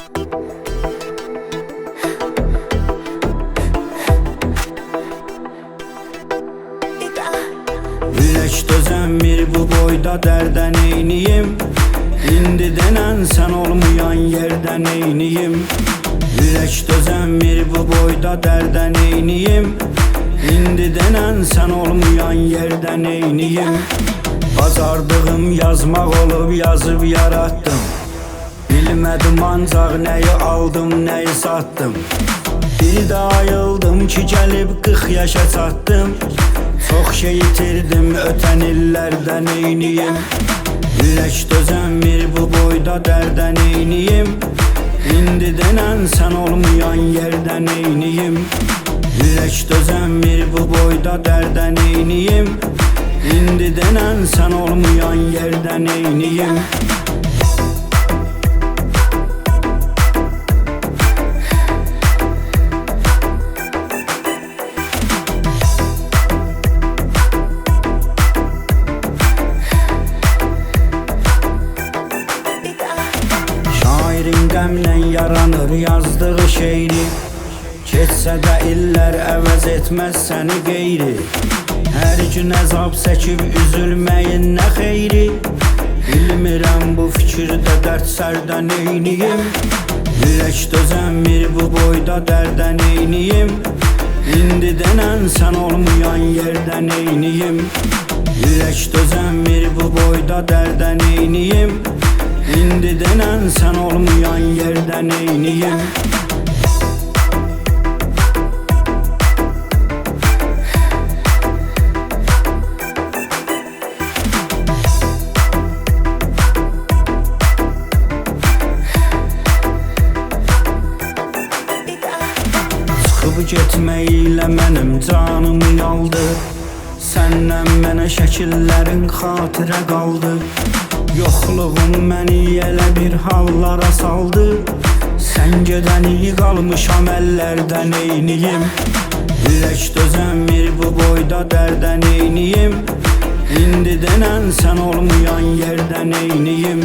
Ürək dözəmir bu boyda dərdə neyniyim? İndi denən sən olmayan yerdə neyniyim? Ürək dözəmir bu boyda dərdə neyniyim? İndi denən sən olmayan yerdə neyniyim? Bacardığım yazmaq olub yazıb yaratdım. Bilmədim ancaq nəyi aldım, nəyi satdım. Bir də ayıldım ki gəlib 40 yaşa çatdım. Çox şey itirdim ötən illərdə neyniyim? Ürək dözəmir bu boyda dərdə neyniyim? İndi denən sən olmayan yerdə neyniyim? Ürək dözəmir bu boyda dərdə neyniyim? İndi denən sən olmayan yerdə neyniyim? Şairim qəmlə yaranır yazdığı şeiri. Keçsə də illər əvəz etməz səni qeyri. Hər gün əzab çəkib üzülməyin nə xeyri? Bilmirəm bu fikirdə dərd sərdə neyniyim? Ürək dözəmir bu boyda dərdə neyniyim? İndi denən sən olmayan yerdə neyniyim? Ürək dözəmir bu boyda dərdə neyniyim? İndi denən sən olmayan yerdə neyniyim? Çıxıb getməklə mənim canımı aldı. Səndən mənə şəkillərin xatirə qaldı. Yoxluğun məni elə bir hallara saldı. Sən gedəni qalmışam əllərdə neyniyim? Ürək dözəmir bu boyda dərdə neyniyim? İndi denən sən olmayan yerdə neyniyim?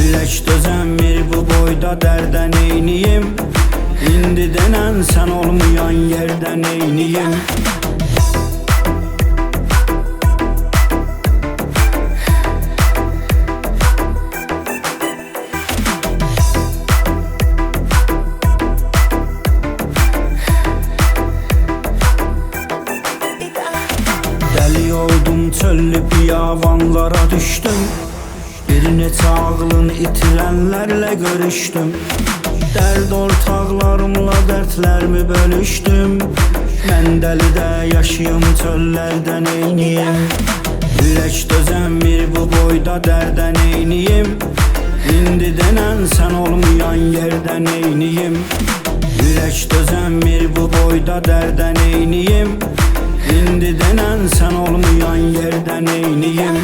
Ürək dözəmir bu boyda dərdə neyniyim? İndi denən sən olmayan yerdə neyniyim? Dəli oldum çöllü biyavanlara düşdüm. Bir neçə ağlını itirənlərlə görüşdüm. Dərd ortaqlarımla dərdlərimi bölüşdüm. Mən dəlidə yaşayım çöllərdə neyniyim? Ürək dözəmir bu boyda dərdə neyniyim? İndi denən sən olmayan yerdə neyniyim? Ürək dözəmir bu boyda dərdə neyniyim? İndi denən sən olmayan yerdə neyniyim?